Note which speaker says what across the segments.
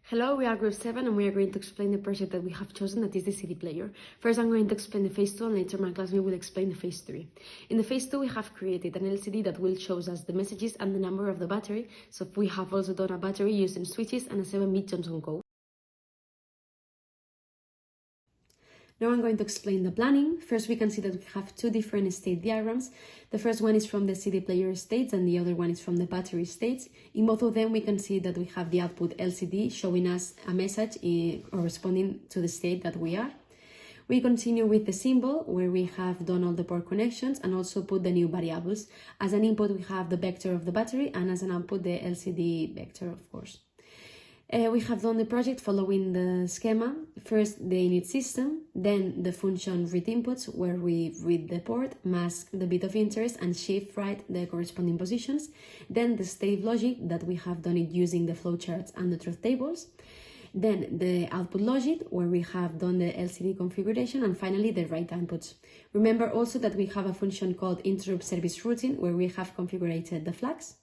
Speaker 1: Hello, we are Group 7 and we are going to explain the project that we have chosen, that is the CD player. First, I'm going to explain the phase 2 and later my classmate will explain the phase 3. In the phase 2, we have created an LCD that will show us the messages and the number of the battery. So we have also done a battery using switches and a 7-bit Johnson code. Now I'm going to explain the planning. First, we can see that we have two different state diagrams. The first one is from the CD player states and the other one is from the battery states. In both of them, we can see that we have the output LCD showing us a message corresponding to the state that we are. We continue with the symbol where we have done all the port connections and also put the new variables. As an input, we have the vector of the battery and as an output, the LCD vector, of course. We have done the project following the schema. First, the init system, then the function read inputs, where we read the port, mask the bit of interest, and shift right the corresponding positions. Then the state logic, that we have done it using the flowcharts and the truth tables. Then the output logic, where we have done the LCD configuration, and finally the write inputs. Remember also that we have a function called interrupt service routine, where we have configured the flags.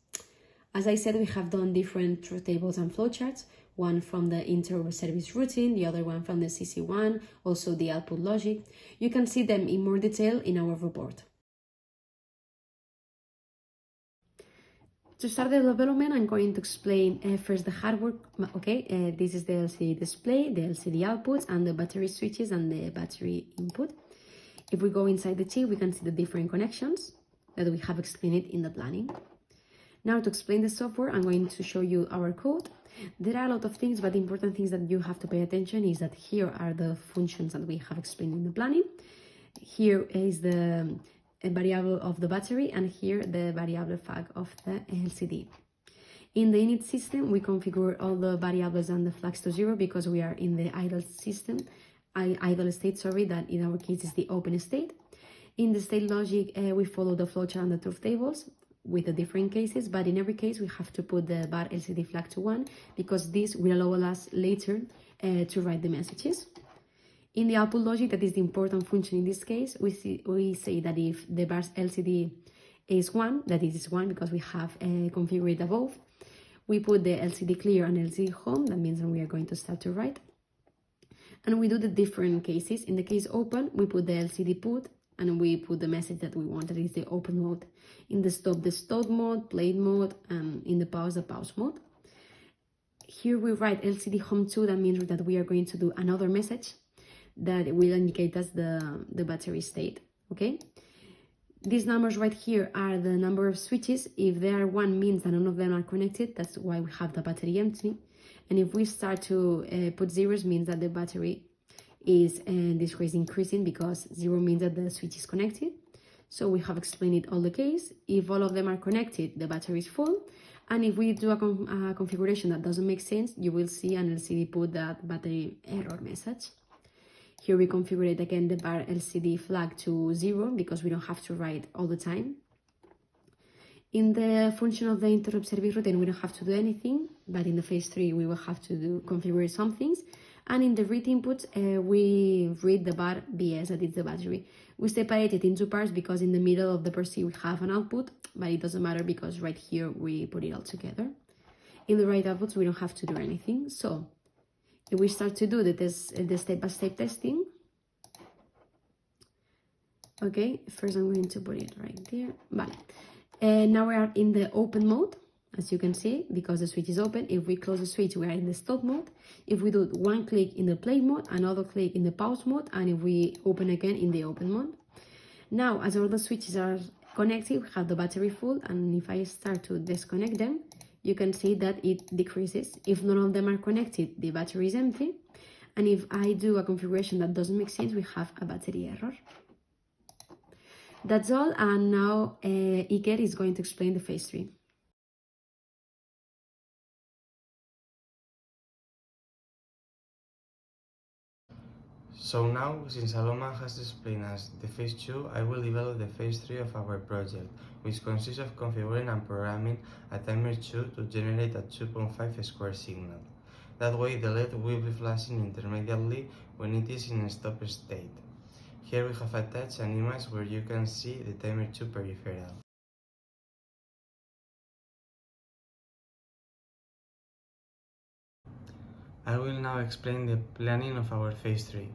Speaker 1: As I said, we have done different truth tables and flowcharts, one from the interrupt service routine, the other one from the CC1, also the output logic. You can see them in more detail in our report. To start the development, I'm going to explain first the hardware. Okay, this is the LCD display, the LCD outputs, and the battery switches and the battery input. If we go inside the chip, we can see the different connections that we have explained in the planning. Now to explain the software, I'm going to show you our code. There are a lot of things, but the important things that you have to pay attention is that here are the functions that we have explained in the planning. Here is the variable of the battery and here the variable flag of the LCD. In the init system, we configure all the variables and the flags to 0 because we are in the idle state, that in our case is the open state. In the state logic, we follow the flowchart and the truth tables with the different cases, but in every case we have to put the bar LCD flag to 1 because this will allow us later to write the messages. In the output logic, that is the important function in this case, we say that if the bar LCD is 1, that it is 1 because we have configured above, we put the LCD clear and LCD home, that means that we are going to start to write. And we do the different cases. In the case open, we put the LCD put and we put the message that we want, that is the open mode. In the stop mode, play mode, and in the pause mode. Here we write LCD home 2, that means that we are going to do another message that will indicate us the battery state, okay? These numbers right here are the number of switches. If there are 1 means that none of them are connected, that's why we have the battery empty. And if we start to put zeros, means that the battery is this way is increasing because 0 means that the switch is connected. So we have explained all the case. If all of them are connected, the battery is full. And if we do a configuration that doesn't make sense, you will see an LCD put that battery error message. Here we configure it again, the bar LCD flag to 0 because we don't have to write all the time. In the function of the interrupt service routine, we don't have to do anything, but in the phase 3, we will have to configure some things. And in the read input, we read the bar BS, that is the battery. We separate it in 2 parts because in the middle of the per se we have an output, but it doesn't matter because right here we put it all together. In the right outputs, we don't have to do anything. So if we start to do the step-by-step testing, okay, first I'm going to put it right there. Vale. And now we are in the open mode, as you can see, because the switch is open. If we close the switch, we are in the stop mode. If we do 1 click in the play mode, another click in the pause mode, and if we open again in the open mode. Now, as all the switches are connected, we have the battery full, and if I start to disconnect them, you can see that it decreases. If none of them are connected, the battery is empty. And if I do a configuration that doesn't make sense, we have a battery error. That's all, and now Iker is going to explain the phase 3.
Speaker 2: So now, since Aloma has explained us the phase 2, I will develop the phase 3 of our project, which consists of configuring and programming a timer 2 to generate a 2.5 square signal. That way the LED will be flashing intermediately when it is in a stop state. Here we have attached an image where you can see the timer 2 peripheral. I will now explain the planning of our phase 3.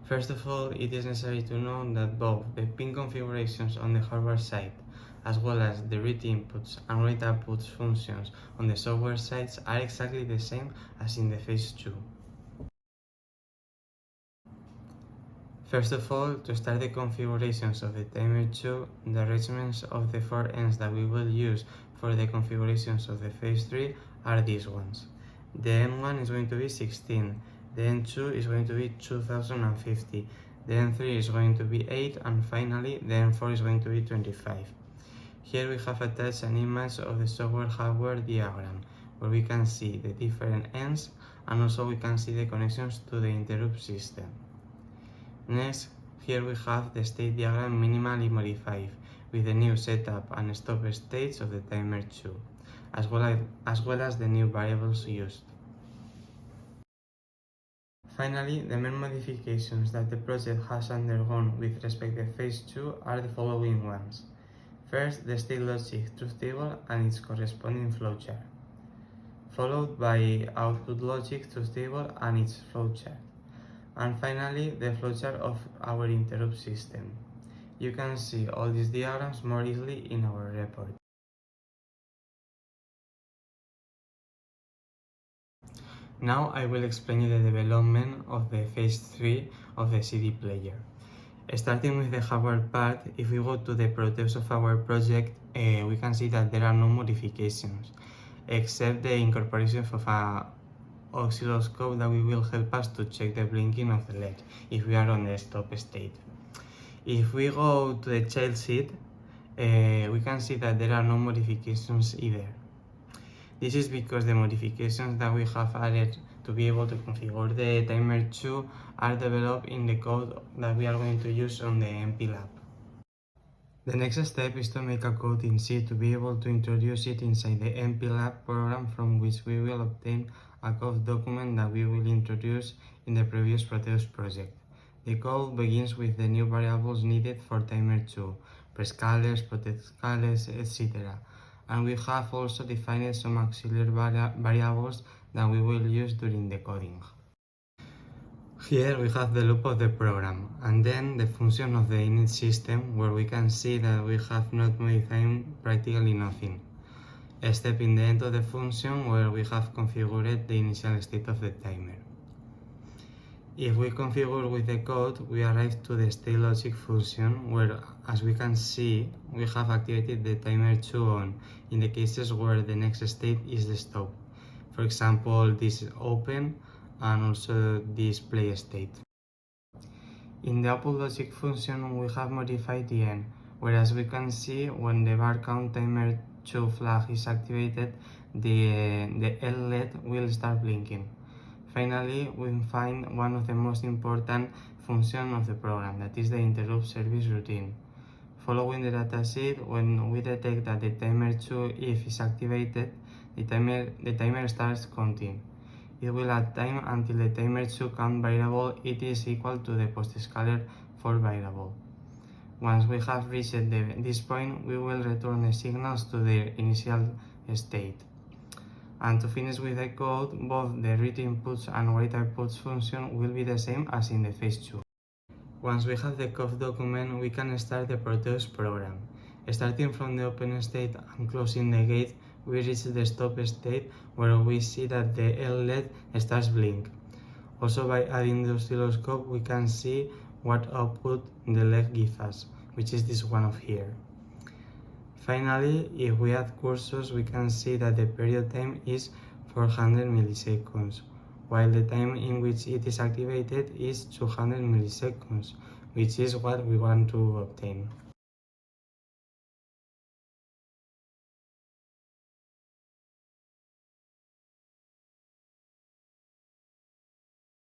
Speaker 2: First of all, it is necessary to know that both the pin configurations on the hardware side, as well as the read inputs and write outputs functions on the software sides are exactly the same as in the phase 2. First of all, to start the configurations of the timer 2, the arrangements of the 4 ends that we will use for the configurations of the phase 3 are these ones. The N1 is going to be 16, the N2 is going to be 2050, the N3 is going to be 8, and finally the N4 is going to be 25. Here we have attached an image of the software-hardware diagram, where we can see the different ends and also we can see the connections to the interrupt system. Next, here we have the state diagram minimally modified, with the new setup and stop states of the timer 2, as well as the new variables used. Finally, the main modifications that the project has undergone with respect to phase 2 are the following ones. First, the state logic truth table and its corresponding flowchart, followed by output logic truth table and its flowchart, and finally the flowchart of our interrupt system. You can see all these diagrams more easily in our report. Now I will explain you the development of the phase 3 of the CD player. Starting with the hardware part, if we go to the proteus of our project, we can see that there are no modifications, except the incorporation of a oscilloscope that will help us to check the blinking of the LED if we are on the stop state. If we go to the child sheet, we can see that there are no modifications either. This is because the modifications that we have added to be able to configure the timer 2 are developed in the code that we are going to use on the MPLAB. The next step is to make a code in C to be able to introduce it inside the MPLAB program, from which we will obtain a code document that we will introduce in the previous Proteus project. The code begins with the new variables needed for timer 2, prescalers, protectscalers, etc. And we have also defined some auxiliary variables that we will use during the coding. Here we have the loop of the program, and then the function of the init system, where we can see that we have not modified practically nothing, except in the end of the function where we have configured the initial state of the timer. If we configure with the code, we arrive to the state logic function, where, as we can see, we have activated the timer 2 on in the cases where the next state is the stop. For example, this is open and also this play state. In the output logic function, we have modified the end, whereas we can see when the bar count timer 2 flag is activated, the LED will start blinking. Finally, we find one of the most important functions of the program, that is the interrupt service routine. Following the datasheet, when we detect that the timer 2 if is activated, the timer starts counting. It will add time until the timer 2 count variable it is equal to the postscaler 4 variable. Once we have reached this point, we will return the signals to their initial state. And to finish with the code, both the read inputs and write outputs function will be the same as in the phase 2. Once we have the code document, we can start the Proteus program. Starting from the open state and closing the gate, we reach the stop state, where we see that the LED starts blink. Also, by adding the oscilloscope, we can see what output the LED gives us, which is this one of here. Finally, if we add cursors, we can see that the period time is 400 milliseconds, while the time in which it is activated is 200 milliseconds, which is what we want to obtain.